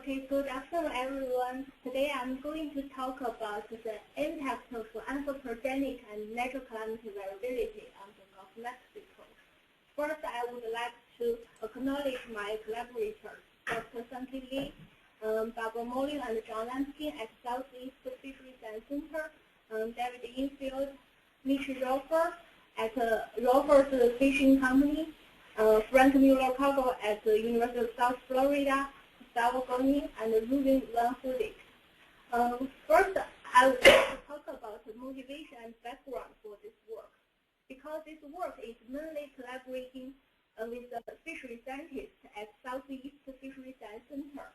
Okay, good afternoon, everyone. Today I'm going to talk about the impact of anthropogenic and natural climate variability on the Gulf of Mexico. First, I would like to acknowledge my collaborators, Dr. Santi Lee, Barbara Molin, and John Lanskin at Southeast Fisheries Science Center, David Infield, Mitch Rolfer at Rolfer's Fishing Company, Frank Mueller-Cargo at the University of South Florida, Gustavo Goni, and Ruben Van Hudik. First, I would like to talk about the motivation and background for this work. Because this work is mainly collaborating with the fishery scientists at Southeast Fisheries Science Center.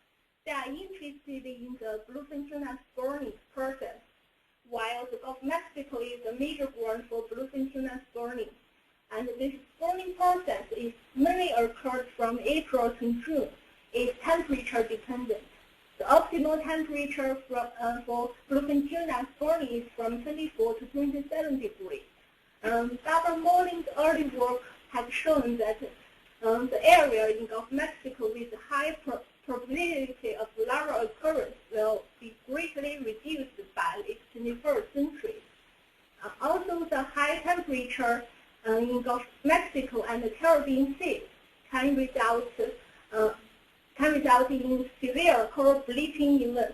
They are interested in the bluefin tuna spawning process, while the Gulf of Mexico is a major ground for bluefin tuna spawning. And this spawning process is mainly occurred from April to June. Is temperature dependent. The optimal temperature for bluefin tuna spawning is from 24 to 27 degrees. Barbara Molin's early work has shown that the area in Gulf of Mexico with high probability of larval occurrence will be greatly reduced by the 21st century. Also, the high temperature in Gulf of Mexico and the Caribbean Sea can result in severe coral bleaching events.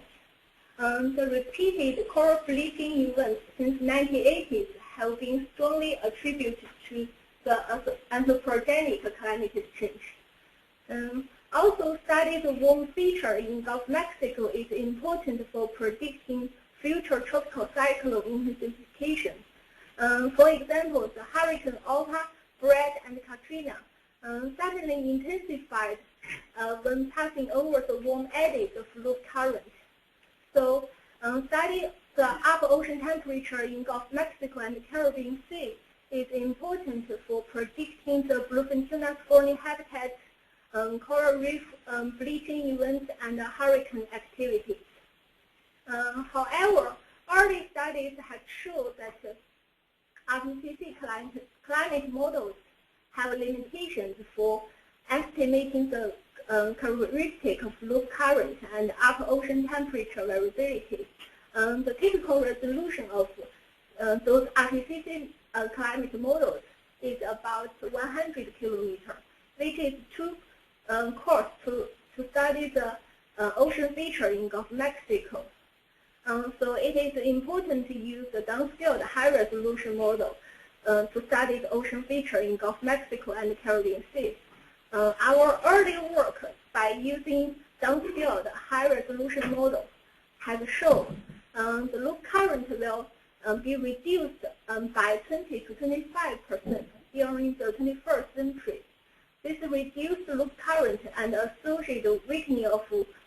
The repeated coral bleaching events since 1980s have been strongly attributed to the anthropogenic climate change. Also, studying the warm feature in Gulf of Mexico is important for predicting future tropical cyclone intensification. For example, the Hurricane Alta, Brad, and Katrina suddenly intensified when passing over the warm eddies of loop current. So, studying the upper ocean temperature in Gulf of Mexico and the Caribbean Sea is important for predicting the bluefin tuna spawning habitat, coral reef bleaching events, and hurricane activities. However, early studies have shown that RPCC climate models have limitations for estimating the characteristic of loop current and upper ocean temperature variability. The typical resolution of those RPCC climate models is about 100 kilometers, which is too coarse to study the ocean feature in Gulf of Mexico. So it is important to use the downscaled high-resolution model to study the ocean feature in Gulf of Mexico and the Caribbean Sea. Our early work by using downscaled high-resolution model has shown the loop current will be reduced by 20 to 25% during the 21st century. This reduced loop current and associated weakening of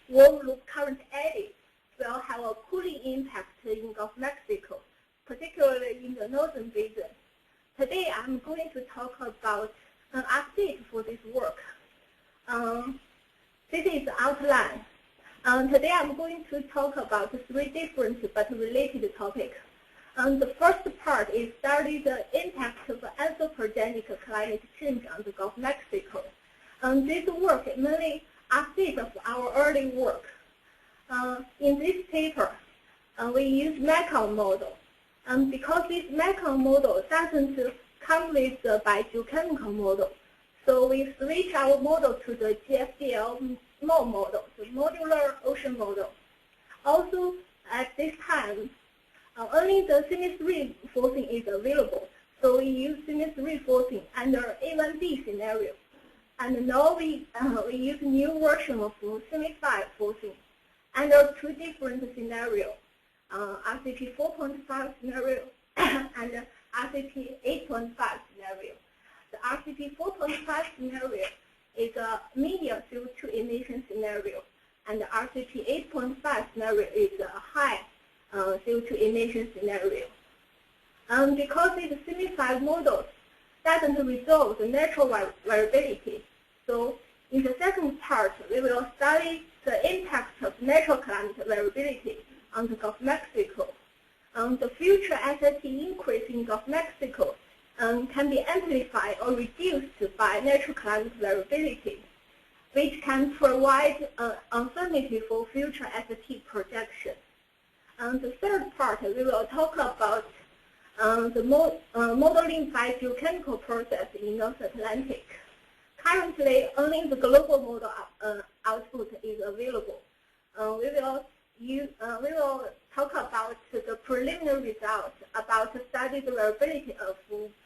warm loop current eddies will have a cooling impact in Gulf of Mexico, particularly in the northern basin. Today, I'm going to talk about an update for this work. This is the outline. Today, I'm going to talk about three different but related topics. The first part is study the impact of anthropogenic climate change on the Gulf of Mexico. This work is mainly update of our early work. In this paper, we use Mekong model. Because this Mekong model doesn't come with the biogeochemical model, so we switch our model to the GFDL small model, the modular ocean model. Also, at this time, only the seamless reinforcing is available, so we use seamless reinforcing under A1B scenario. And now we use new version of semi-5 forcing under two different scenarios, RCP 4.5 scenario and RCP 8.5 scenario. The RCP 4.5 scenario is a medium CO2 emission scenario, and the RCP 8.5 scenario is a high CO2 emission scenario. Because the semi-5 model doesn't resolve the natural variability, so in the second part, we will study the impact of natural climate variability on the Gulf of Mexico. The future SST increase in Gulf of Mexico can be amplified or reduced by natural climate variability. which can provide uncertainty for future ST projection. The third part, we will talk about the modeling by geochemical process in North Atlantic. Currently, only the global model output is available. We will talk about the preliminary results about the studied variability of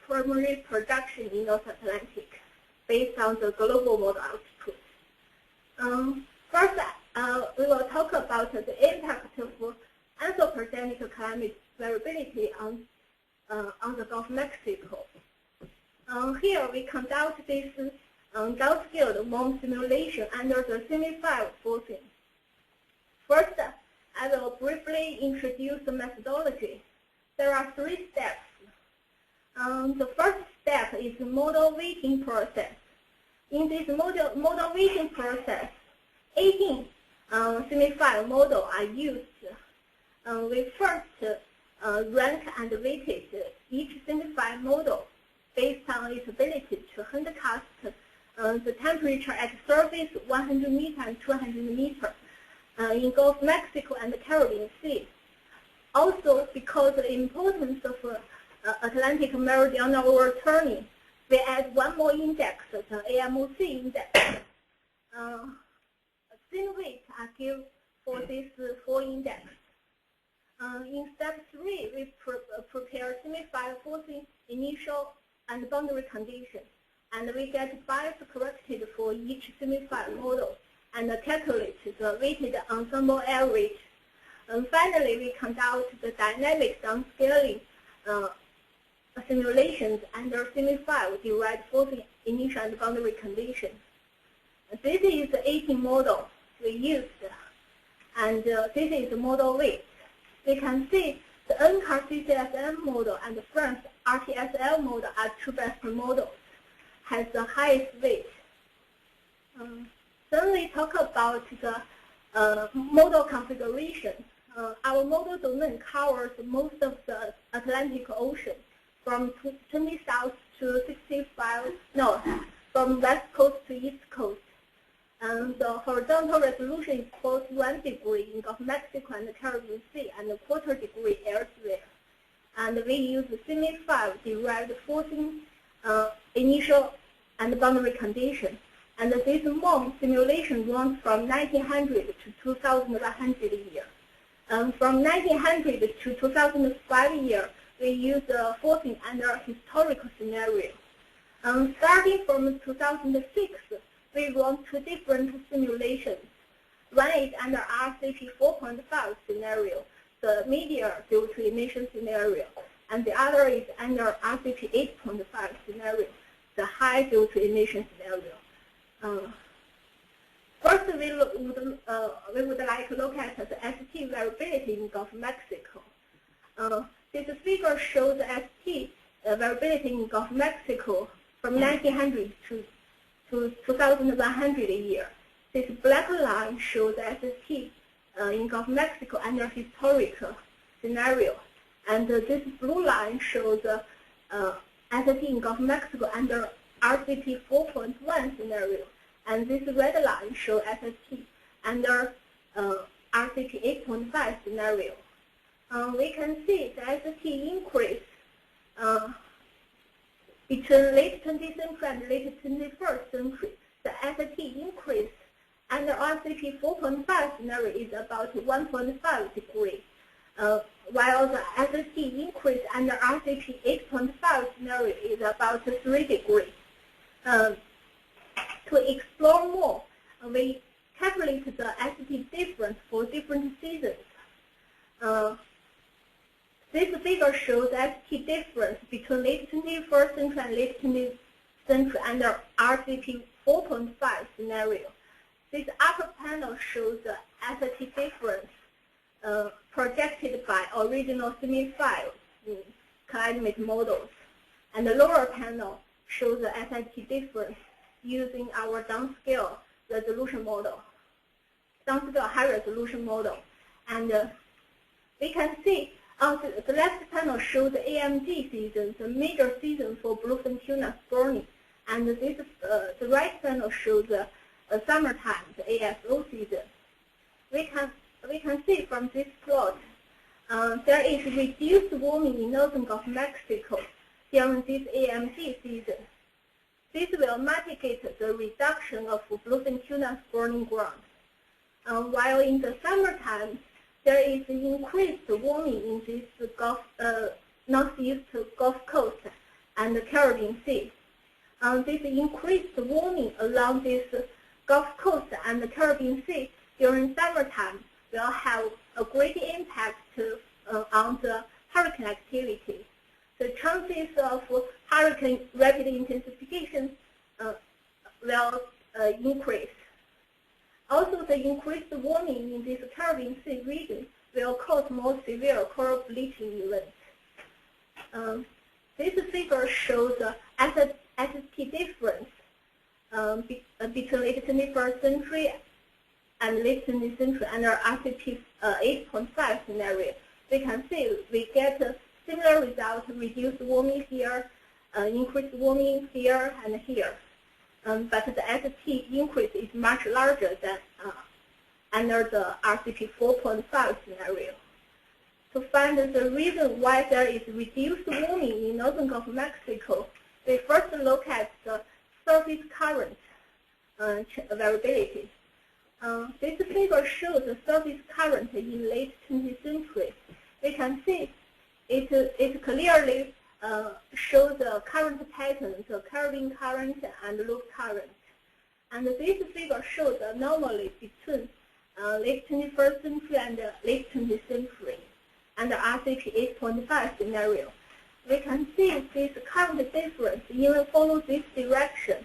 primary production in North Atlantic based on the global model output. First, we will talk about the impact of anthropogenic climate variability on the Gulf of Mexico. Here, we conduct this downscaled MOM simulation under the semi-5 forcing. First, I will briefly introduce the methodology. There are 3 steps. The first step is the model weighting process. In this model weighting process, 18 semi-5 models are used. We first rank and weighted each semi-5 model based on its ability to handcast the temperature at surface 100 meters and 200 meters in Gulf of Mexico and the Caribbean Sea. Also, because of the importance of Atlantic meridional overturning, we add one more index, the AMOC index. Thin weights are given for these 4 indexes. In step 3, we prepare semi-5 forcing initial and boundary conditions, and we get bias corrected for each semi-5 model and calculate the weighted ensemble average. And finally, we conduct the dynamic downscaling simulations under semi-5 derived forcing initial and boundary conditions. This is the 18 model we used, and this is the model weight. We can see the NCAR CCSM model and the France RTSL model are 2 best models, has the highest weight. Then we talk about the model configuration. Our model domain covers most of the Atlantic Ocean, from 20 south to 65 north, from west coast to east coast. And the horizontal resolution is 41 degree in Gulf of Mexico and the Caribbean Sea, and a quarter degree elsewhere. And we use the semi-5 derived forcing initial and boundary condition. And this MOM simulation runs from 1900 to 2100 year. From 1900 to 2005 year, we use forcing under a historical scenario. Starting from 2006, we run 2 different simulations. One is under RCP 4.5 scenario, the medium due to emission scenario, and the other is under RCP 8.5 scenario, the high due to emission scenario. First, we would like to look at the ST variability in Gulf of Mexico. This figure shows ST variability in Gulf of Mexico from 1900 to 2100 a year. This black line shows ST in Gulf of Mexico under historical scenario, and this blue line shows ST in Gulf of Mexico under RCP 4.1 scenario, and this red line shows ST under RCP 8.5 scenario. We can see the ST increase between late 20th century and late 21st century. The ST increase under RCP 4.5 scenario is about 1.5 degree, while the ST increase under RCP 8.5 scenario is about 3 degree. To explore more, we calculate the ST difference for different seasons. This figure shows ST difference between late 21st century and late 20th century under RCP 4.5 scenario. This upper panel shows the ST difference projected by original semi-5 climate models, and the lower panel shows the ST difference using our downscale resolution model, downscale high resolution model. And we can see the left panel shows the AMG season, the major season for bluefin tuna spawning, and this the right panel shows the summertime, the ASO season. We can see from this plot there is reduced warming in northern Gulf of Mexico during this AMG season. This will mitigate the reduction of bluefin tuna spawning ground. While in the summertime, there is increased warming in this northeast Gulf Coast and the Caribbean Sea. This increased warming along this Gulf Coast and the Caribbean Sea during summertime will have a great impact on the hurricane activity. The chances of hurricane rapid intensification will increase. Also, the increased warming in this Caribbean Sea region will cause more severe coral bleaching events. This figure shows the SST difference between late 21st century and late 20th century under RCP 8.5 scenario. We can see we get a similar result: reduced warming here, increased warming here and here. But the ST increase is much larger than under the RCP 4.5 scenario. To find the reason why there is reduced warming in northern Gulf of Mexico, we first look at the surface current variability. This figure shows the surface current in late 20th century. We can see it clearly shows the current pattern, the Caribbean current and loop current. And this figure shows the anomaly between late 21st century and late 20th century under RCP 8.5 scenario. We can see this current difference even follows this direction.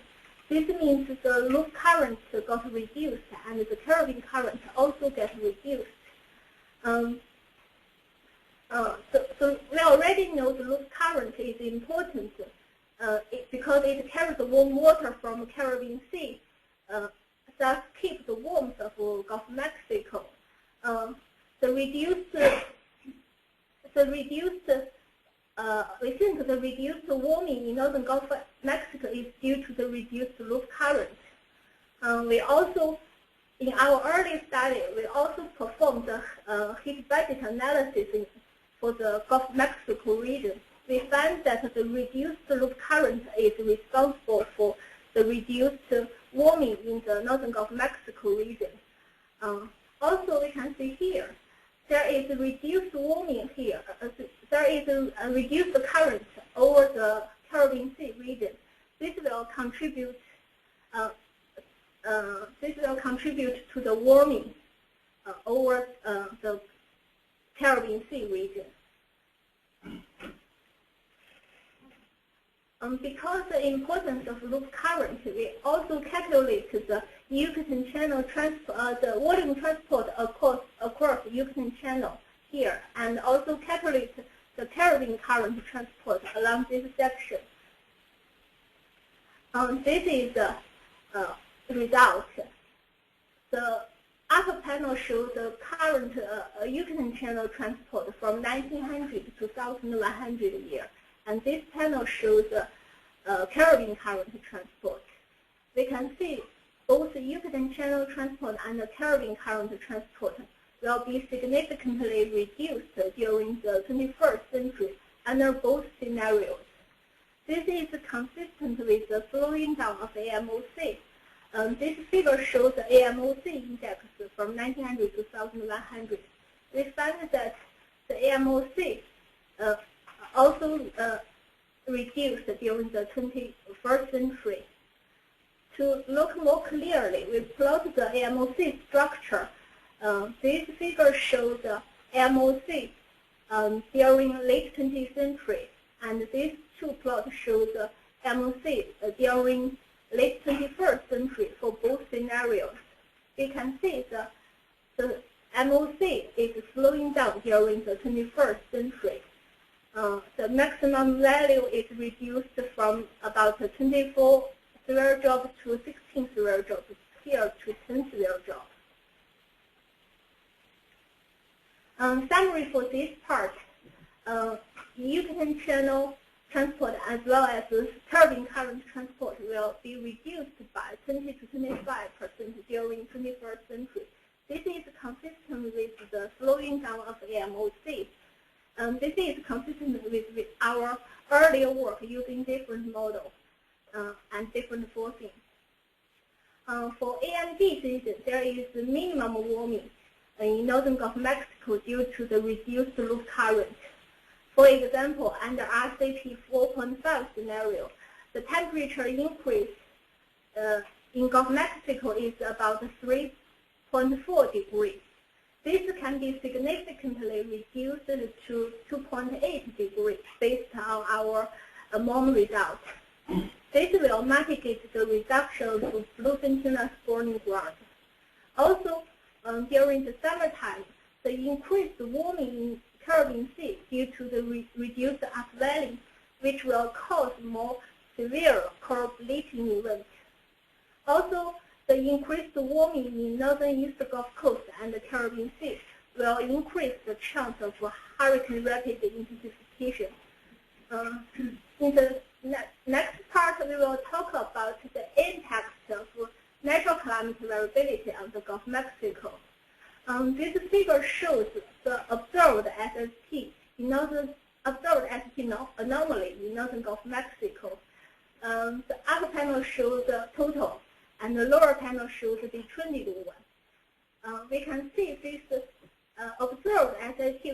This means the loop current got reduced and the Caribbean current also gets reduced. So we already know the loop current is important because it carries the warm water from the Caribbean Sea, thus keep the warmth of Gulf of Mexico. We think the reduced warming in northern Gulf of Mexico is due to the reduced loop current. We also, in our early study, we also performed the heat budget analysis for the Gulf of Mexico region. We found that the reduced loop current is responsible for the reduced warming in the northern Gulf of Mexico region. Also, we can see here, there is reduced warming here. There is a reduced current over the Caribbean Sea region. This will contribute to the warming over the Caribbean Sea region. Because the importance of loop current, we also calculate the Yucatan Channel the volume transport across Yucatan Channel here, and also calculate the Caribbean current transport along this section. This is the result. The upper panel shows the current Yucatan Channel transport from 1900 to 2100 a year. And this panel shows Caribbean current transport. We can see both the Yucatan Channel transport and the Caribbean current transport will be significantly reduced during the 21st century under both scenarios. This is consistent with the slowing down of AMOC. This figure shows the AMOC index from 1900 to 2100. We find that the AMOC also reduced during the 21st century. To look more clearly, we plot the AMOC structure. This figure shows the AMOC during late 20th century, and these two plots show the AMOC during late 21st century for both scenarios. We can see the AMOC is slowing down during the 21st century. The maximum value is reduced from about 24 severe jobs to 16 severe jobs, here to 10 severe jobs. Summary for this part, Yucatan Channel transport as well as turbine current transport will be reduced by 20 to 25% during 21st century. This is consistent with the slowing down of AMOC. This is consistent with our earlier work using different models and different forcing. For AMD season, there is minimum warming in northern Gulf of Mexico due to the reduced loop current. For example, under RCP 4.5 scenario, the temperature increase in Gulf of Mexico is about 3.4 degrees. This can be significantly reduced to 2.8 degrees based on our MOM result. This will mitigate the reduction of bluefin spawning ground. Also, during the summertime, the increased warming in Caribbean Sea due to the reduced upwelling, which will cause more severe coral bleaching events. Also, the increased warming in northern East Gulf Coast and the Caribbean Sea will increase the chance of hurricane rapid intensification. In the next part, we will talk about the impact of natural climate variability on the Gulf of Mexico. This figure shows the observed SST anomaly in northern Gulf of Mexico. The upper panel shows the total, and the lower panel shows the trended one. We can see this observed SST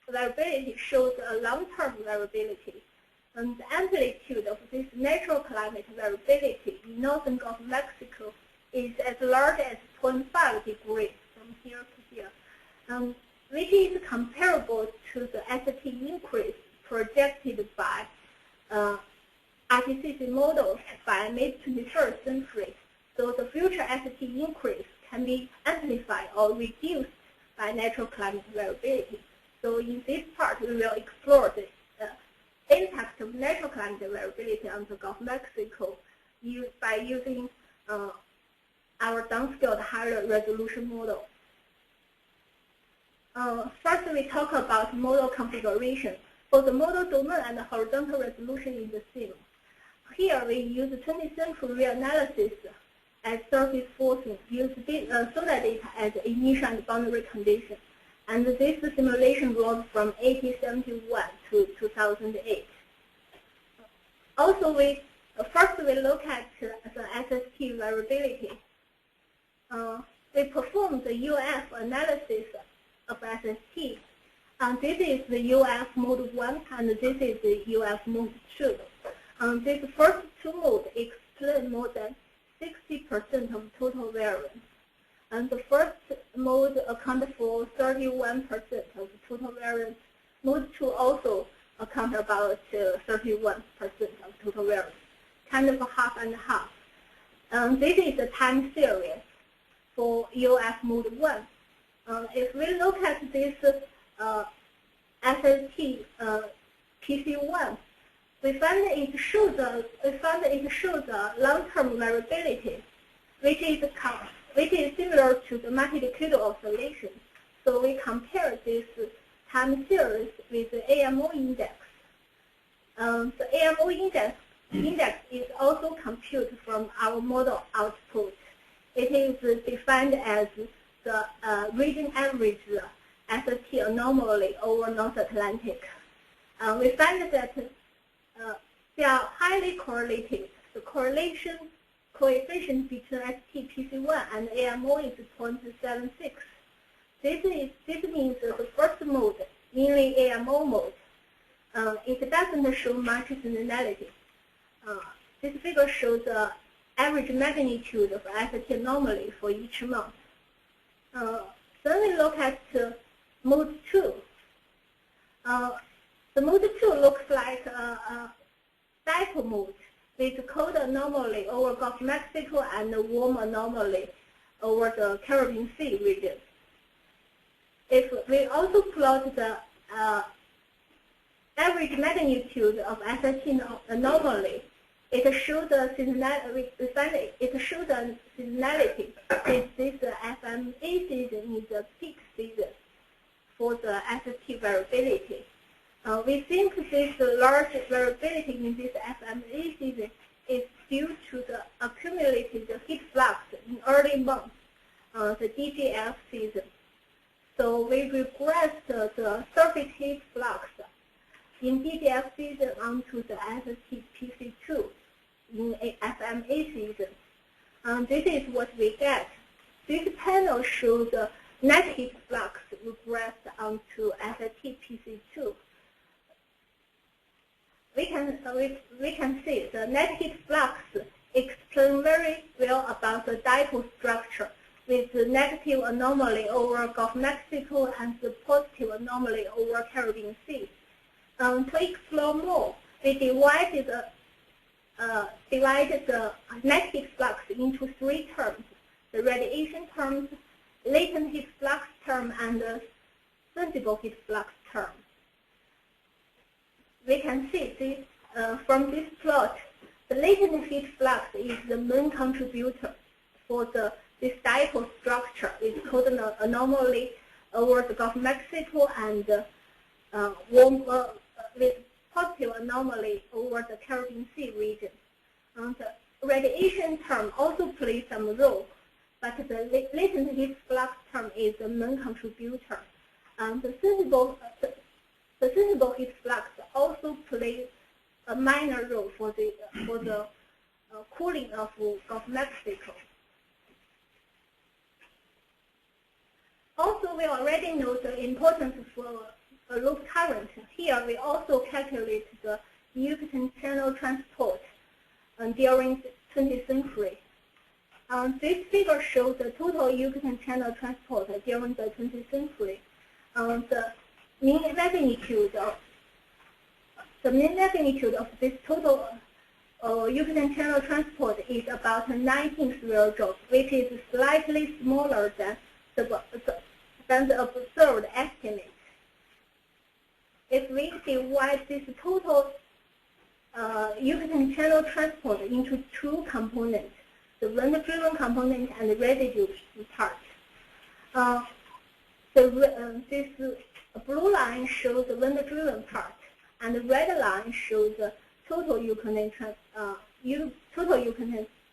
variability shows a long-term variability. And the amplitude of this natural climate variability in northern Gulf of Mexico is as large as 0.5 degrees from here to here, which is comparable to the ST increase projected by RTCC models by mid-21st century. So the future ST increase can be amplified or reduced by natural climate variability. So in this part, we will explore the impact of natural climate variability on the Gulf of Mexico by using our downscaled higher resolution model. First, we talk about model configuration. For the model domain and the horizontal resolution is the same. Here, we use 20th century reanalysis as surface forcing, use solar data as initial and boundary condition. And this simulation runs from 1871 to 2008. Also, first we look at the SST variability. We perform the UF analysis of SST. This is the UF mode 1, and this is the UF mode 2. These first two modes explain more than 60% of total variance. And the first mode accounts for 31% of total variance. Mode 2 also accounts about 31% of total variance, kind of half and half. This is the time series for UF mode 1. If we look at this SST PC1, we find it shows a long-term variability, which is similar to the multidecadal oscillation. So we compare this time series with the AMO index. The AMO index is also computed from our model output. It is defined as the region average SST anomaly over North Atlantic. We find that they are highly correlated. The correlation coefficient between ST-PC1 and AMO is 0.76. This means that the first mode, mainly AMO mode, it doesn't show much seasonality. This figure shows the average magnitude of ST anomaly for each month. Then we look at mode 2. The mode 2 looks like a dipole mode with cold anomaly over Gulf of Mexico and warm anomaly over the Caribbean Sea region. If we also plot the average magnitude of SST anomaly, it shows a seasonality. It shows a seasonality. This FMA season is the peak season for the SST variability. We think this large variability in this FMA season is due to the accumulated heat flux in early months, the DGF season. So we regress the surface heat flux in DGF season onto the STPC2 in a FMA season. This is what we get. This panel shows the net heat flux regressed onto STPC2. We can see the net heat flux explains very well about the dipole structure with the negative anomaly over Gulf of Mexico and the positive anomaly over Caribbean Sea. To explore more, we divided the net heat flux into three terms: the radiation terms, latent heat flux term, and the sensible heat flux term. We can see this from this plot. The latent heat flux is the main contributor for this dipole structure. It's called an anomaly over the Gulf of Mexico and with positive anomaly over the Caribbean Sea region. The radiation term also plays some role, but the latent heat flux term is the main contributor. The sensible heat flux also plays a minor role for the cooling of Gulf of Mexico. Also, we already know the importance for a loop current. Here, we also calculate the Yucatan channel transport during the 20th century. This figure shows the total Yucatan channel transport during the 20th century. The mean magnitude of this total Yucatan channel transport is about 19 spherojoules, which is slightly smaller than the observed estimate. If we divide this total Yucatan channel transport into two components, the wind-driven component and the residue part, this blue line shows the wind-driven part, and the red line shows the total Yucatan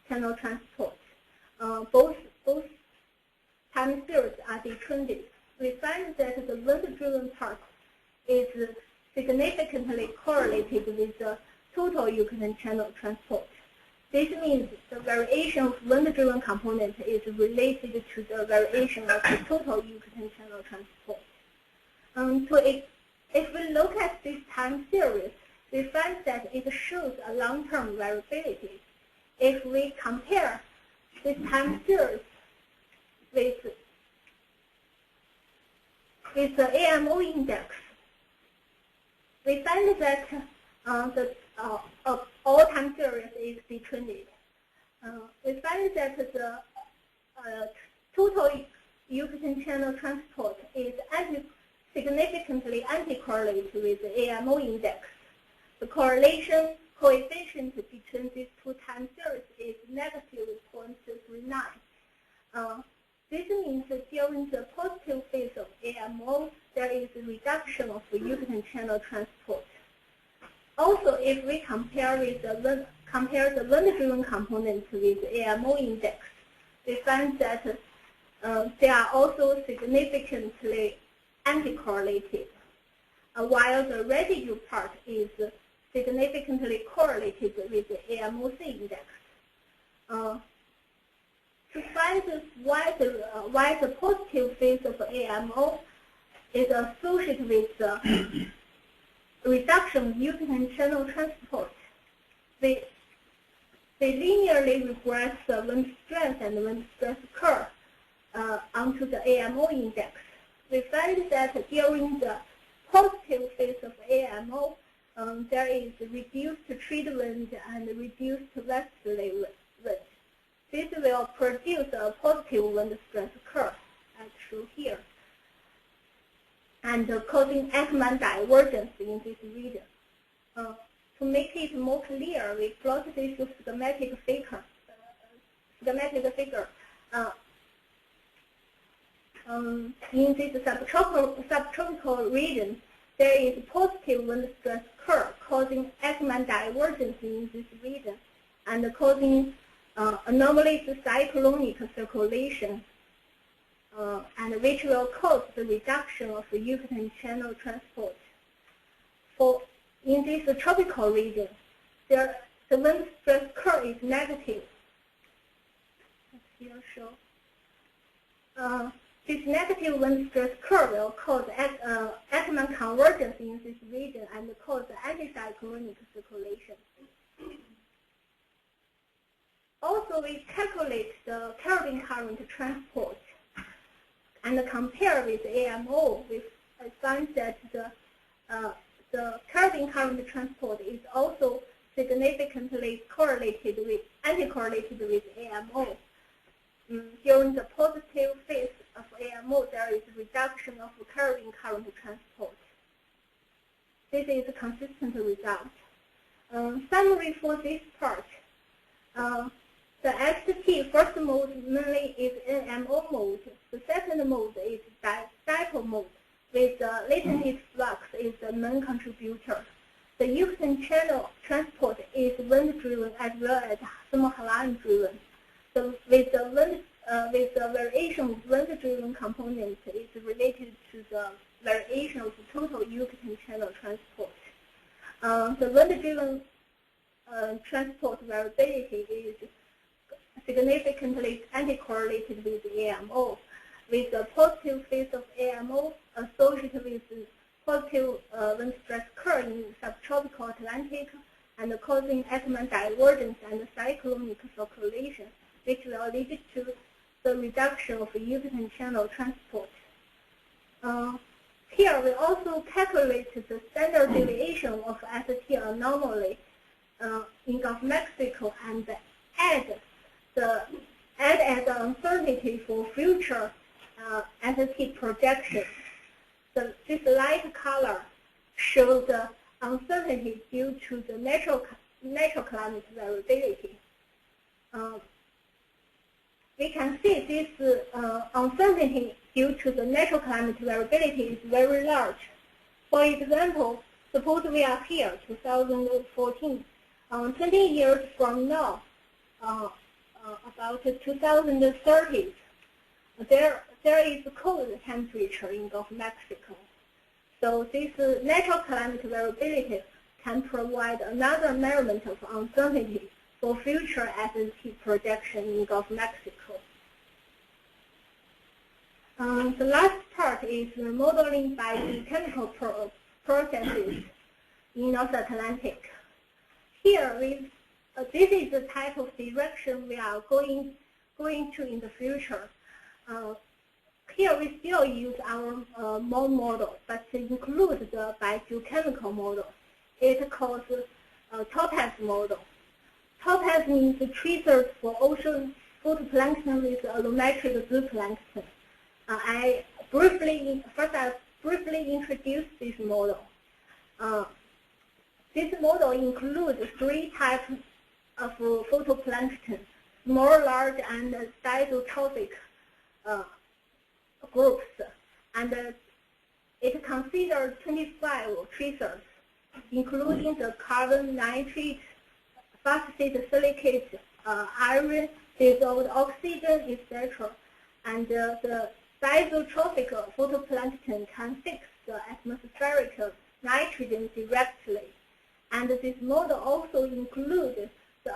channel transport. Both time series are detrended. We find that the wind-driven part is significantly correlated with the total Yucatan channel transport. This means the variation of wind-driven component is related to the variation of the total Yucatan channel transport. If we look at this time series, we find that it shows a long-term variability. If we compare this time series with the Aoml index, we find that all time series is detrended. We find that the total Yucatan channel transport is significantly anti-correlated with the Aoml index. The correlation coefficient between these two time series is negative 0.39. This means that during the positive phase of Aoml, there is a reduction of the Yucatan channel transport. Also, if we compare the wind-driven component with the Aoml index, we find that they are also significantly anti-correlated, while the residue part is significantly correlated with the Aoml index. To find why the positive phase of Aoml is associated with the reduction of Yucatan channel transport, they linearly regress the wind strength and wind stress curve onto the Aoml index. We find that during the positive phase of Aoml, there is reduced trade wind and reduced westerly wind. This will produce a positive wind stress curve, as shown here, and causing Ekman divergence in this region. To make it more clear, we plot this schematic figure. In this subtropical region, there is positive wind stress curve causing Ackermann divergence in this region and causing anomalous cyclonic circulation, and which will cause the reduction of the Yucatan channel transport. In this tropical region, the wind stress curve is negative. Here show. This negative wind stress curve will cause Ackermann convergence in this region and cause anticyclonic circulation. Also, we calculate the Caribbean current transport and compare with Aoml. We find that the Caribbean current transport is also significantly anti-correlated with Aoml. During the positive phase of Aoml, there is a reduction of Caribbean current transport. This is a consistent result. Summary for this part. The XT first mode mainly is Aoml mode. The second mode is dipole mode, with latent flux is the main contributor. The Yucatan channel transport is wind-driven as well as thermohaline-driven. So with the variation of wind-driven component is related to the variation of the total Yucatan channel transport. The wind-driven transport variability is significantly anti-correlated with Aoml, with the positive phase of Aoml associated with positive wind stress curve in subtropical Atlantic and causing Ackermann divergence and cyclonic circulation, which will lead to the reduction of Yucatan channel transport. Here we also calculate the standard deviation of ST anomaly in Gulf of Mexico and add as an uncertainty for future ST projection. So this light color shows the uncertainty due to the natural climate variability. We can see this uncertainty due to the natural climate variability is very large. For example, suppose we are here, 2014. 20 years from now, about 2030, there is cold temperature in Gulf of Mexico. So this natural climate variability can provide another measurement of uncertainty for future SST projection in Gulf of Mexico. The last part is modeling by chemical processes in North Atlantic. Here, this is the type of direction we are going to in the future. Here we still use our MOL model, but include the biogeochemical model. It calls Topaz model. Topaz means tracers for ocean phytoplankton with allometric zooplankton. I briefly introduce this model. This model includes 3 types of phytoplankton: small, large, and stydotrophic groups, and it considers 25 tracers, including the carbon, nitrate, phosphate, silicate, iron, dissolved oxygen, etc. And the stydotrophic phytoplankton can fix the atmospheric nitrogen directly. And this model also includes the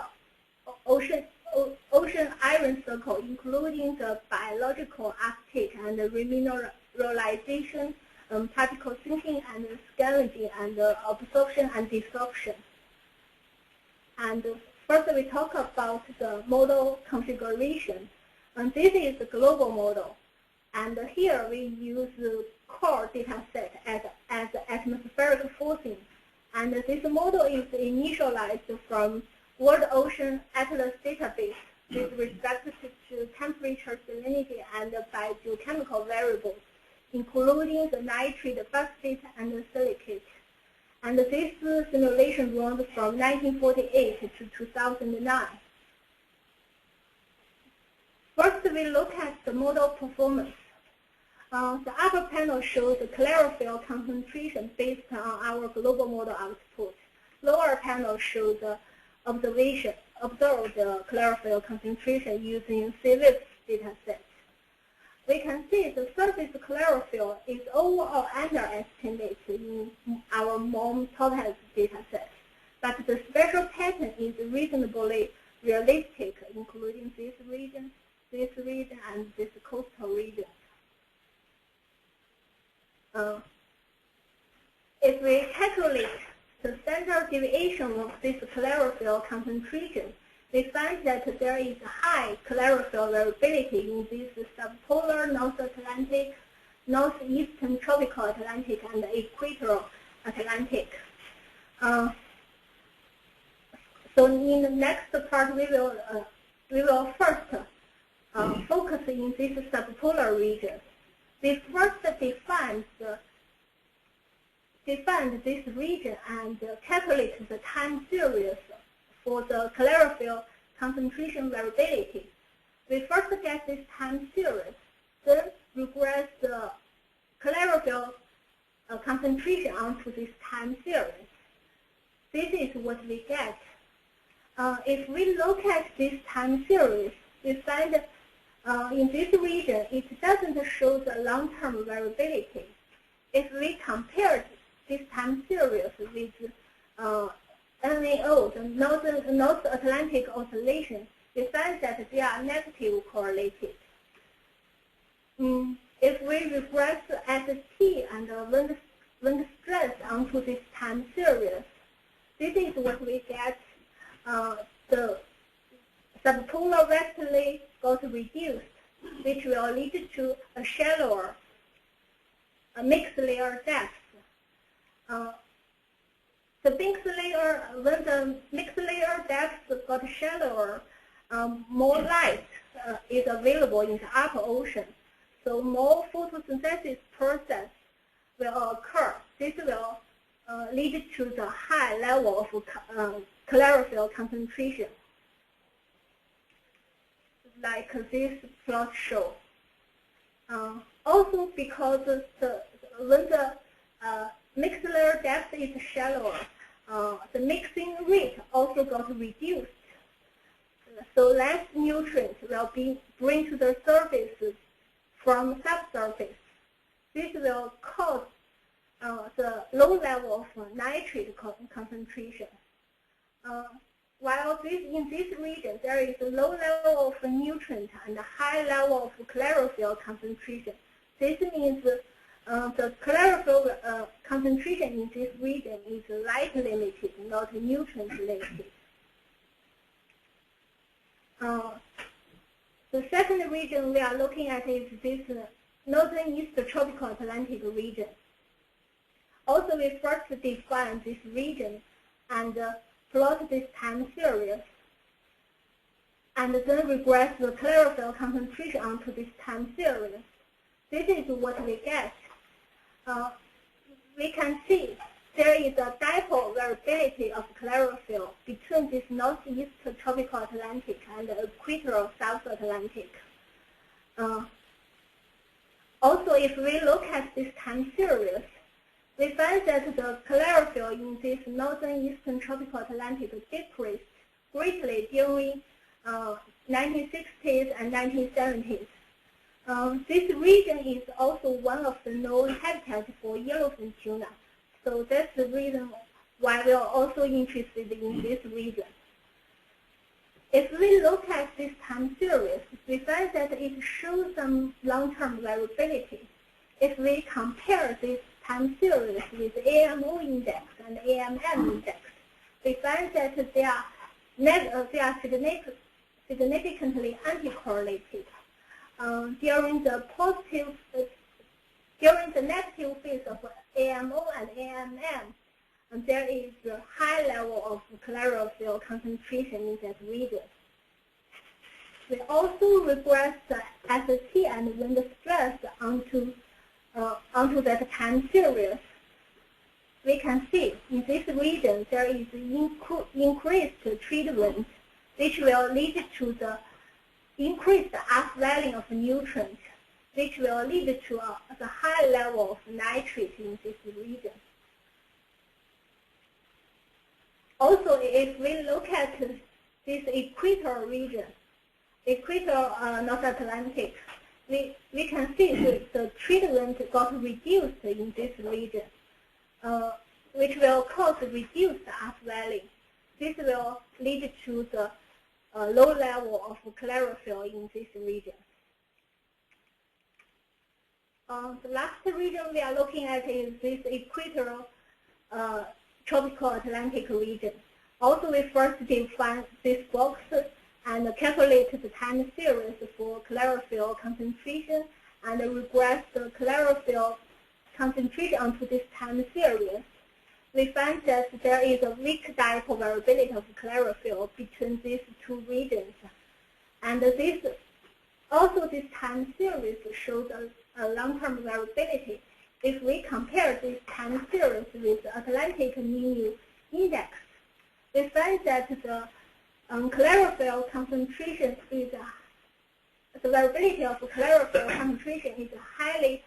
ocean iron cycle, including the biological uptake and the remineralization, particle sinking and scavenging, and absorption and desorption. And first we talk about the model configuration. And this is the global model. And here we use the core data set as atmospheric forcing. And this model is initialized from World Ocean Atlas database with respect to temperature, salinity, and biogeochemical variables, including the nitrate, phosphate, and the silicate. And this simulation runs from 1948 to 2009. First, we look at the model performance. The upper panel shows the chlorophyll concentration based on our global model output. Lower panel shows the observed chlorophyll concentration using CVIPS dataset. We can see the surface chlorophyll is overall underestimated in our MOM topaz dataset, but the spatial pattern is reasonably realistic, including this region, and this coastal region. If we calculate the standard deviation of this chlorophyll concentration, we find that there is high chlorophyll variability in this subpolar North Atlantic, northeastern tropical Atlantic, and equatorial Atlantic. So in the next part, we will first focus in this subpolar region. We first defined this region and calculate the time series for the chlorophyll concentration variability. We first get this time series, then regress the chlorophyll concentration onto this time series. This is what we get. If we look at this time series, we find in this region, it doesn't show the long-term variability. If we compare this time series with NAO, the North Atlantic Oscillation, we find that they are negative correlated. If we regress ST and wind stress onto this time series, this is what we get. The subpolar westerly got reduced, which will lead to a shallower mixed layer depth. When the mixed layer depth got shallower, more light is available in the upper ocean. So more photosynthesis process will occur. This will lead to the high level of chlorophyll concentration, like this plot shows. Also, because when the mixed layer depth is shallower, the mixing rate also got reduced. So less nutrients will be bring to the surface from subsurface. This will cause the low level of nitrate concentration. While in this region there is a low level of nutrient and a high level of chlorophyll concentration. This means the chlorophyll concentration in this region is light limited, not nutrient limited. The second region we are looking at is this northern east tropical Atlantic region. Also, we first define this region and plot this time series, and then regress the chlorophyll concentration onto this time series. This is what we get. We can see there is a dipole variability of chlorophyll between this northeast tropical Atlantic and the equatorial South Atlantic. Also, if we look at this time series, we find that the chlorophyll in this northern eastern tropical Atlantic decreased greatly during 1960s and 1970s. This region is also one of the known habitats for yellowfin tuna. So that's the reason why we are also interested in this region. If we look at this time series, we find that it shows some long-term variability. If we compare this time series with Aoml index and Aoml index, we find that they are significantly anti-correlated. During the negative phase of Aoml and Aoml, there is a high level of chlorophyll concentration in that region. We also regress the ST and wind stress onto that time series. We can see in this region there is increased trade wind, which will lead to the increased upwelling of nutrients. which will lead to the high level of nitrate in this region. Also, if we look at this equator region, equator North Atlantic, we can see that the treatment got reduced in this region, which will cause reduced upwelling. This will lead to the low level of chlorophyll in this region. The last region we are looking at is this equatorial tropical Atlantic region. Also, we first define this box and calculate the time series for chlorophyll concentration and regress the chlorophyll concentration onto this time series. We find that there is a weak dipole variability of chlorophyll between these two regions. And this time series shows a long-term variability. If we compare this time series with the Atlantic Liu index, we find that the chlorophyll concentration is the variability of chlorophyll concentration is highly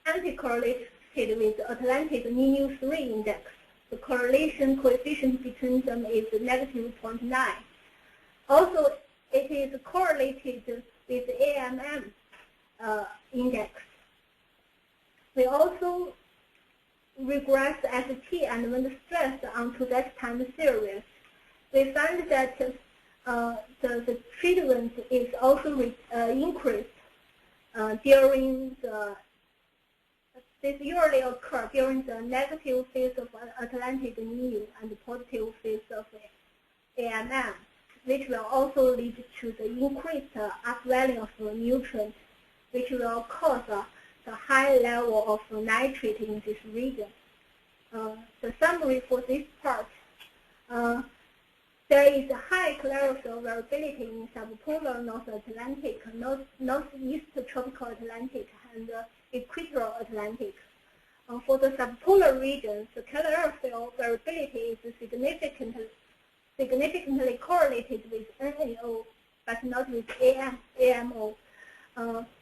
anti-correlated with the Atlantic Liu 3 index. The correlation coefficient between them is -0.9. Also, it is correlated with the Aoml index. We also regress ST and wind stress onto that time series. We find that the treatment is also increased during this usually occurs during the negative phase of Atlantic Liu and the positive phase of Aoml, which will also lead to the increased upwelling of nutrients, which will cause the high level of nitrate in this region. The summary for this part, there is a high chlorophyll variability in subpolar North Atlantic, northeast tropical Atlantic, and equatorial Atlantic. For the subpolar regions, the chlorophyll variability is significantly correlated with NaO, but not with Aoml.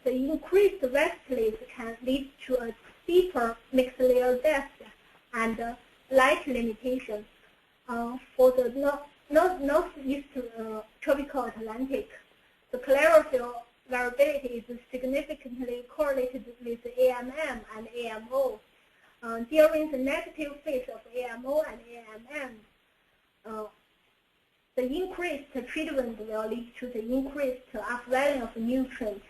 The increased westerlies can lead to a deeper mixed layer depth and light limitation. For the northeast tropical Atlantic, the chlorophyll variability is significantly correlated with Aoml and Aoml. During the negative phase of Aoml and Aoml, the increased treatment will lead to the increased upwelling of nutrients.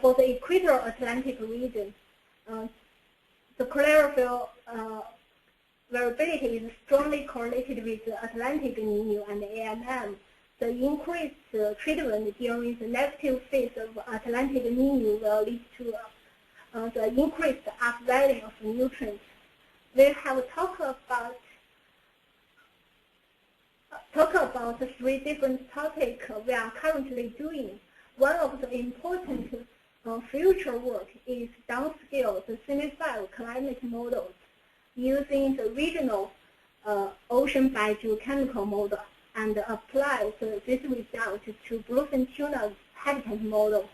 For the equatorial Atlantic region, the chlorophyll variability is strongly correlated with the Atlantic Liu and Aoml. The increased treatment during the negative phase of Atlantic Liu will lead to the increased upwelling of nutrients. We have talked about 3 different topics we are currently doing. One of the important future work is downscale the semi-5 climate models using the regional ocean biogeochemical model and apply this result to bluefin tuna habitat model.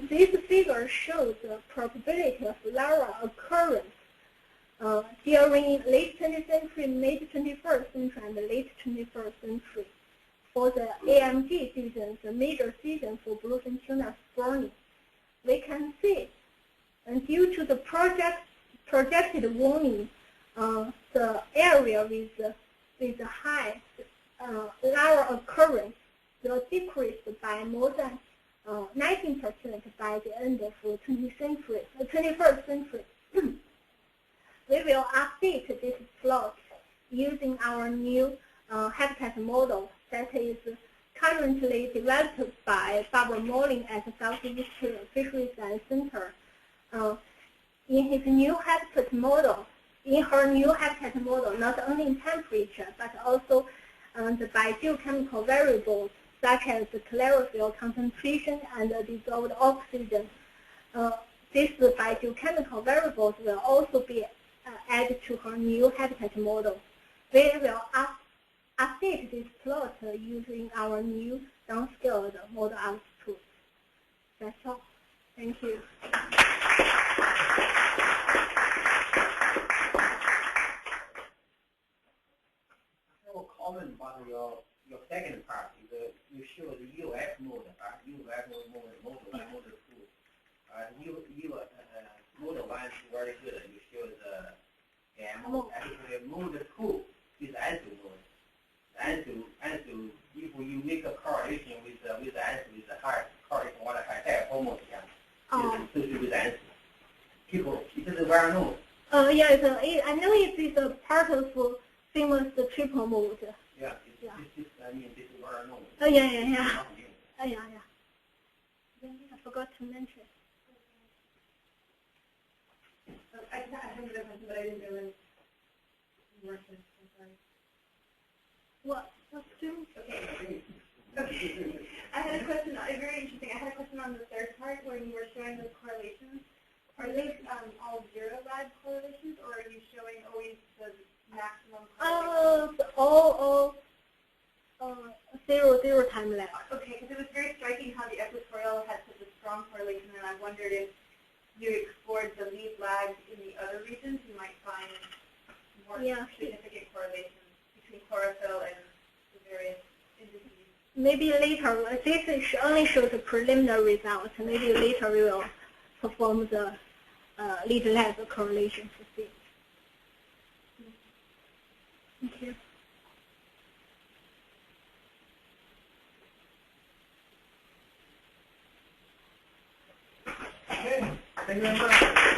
This figure shows the probability of larva occurrence during late 20th century, mid 21st century, and late 21st century. For the AMG season, the major season for bluefin tuna spawning, we can see, and due to the projected warming, the area with high larva occurrance will decrease by more than 19% by the end of 21st century. We will update this plot using our new habitat model that is currently developed by Barbara Molling at Southeast Fisheries and Center. In her new habitat model, not only in temperature, but also the biogeochemical variables such as the chlorophyll concentration and the dissolved oxygen. These biogeochemical variables will also be added to her new habitat model. We will update this plot using our new downscaled model output. That's all. Thank you. Comment about your second part is you show the UF mode, UF mode, model 1, model 2. Model 1 is very good. You show the Aoml. Actually, mode 2 is ANSU mode. ANSU, if you make a correlation with ANSU, is the high correlation what I have almost associated with ANSU. People, it is well known. Yeah, I know it is a part of famous triple mode. Yeah, this is well known. Oh, yeah. Oh, yeah. I forgot to mention. I have another question, but I didn't realize you were I'm sorry. What? Students? Okay. I had a question, very interesting. I had a question on the third part where you were showing the correlations. Are these all zero lag correlations, or are you showing always the maximum correlation? All zero time lag. Okay, because it was very striking how the equatorial had such a strong correlation, and I wondered if you explored the lead lag in the other regions, you might find more significant correlations between chlorophyll and the various indices. Maybe later, this only shows the preliminary results. Maybe later we will perform the lead lag correlation to see. Thank you. Okay, thank you very much.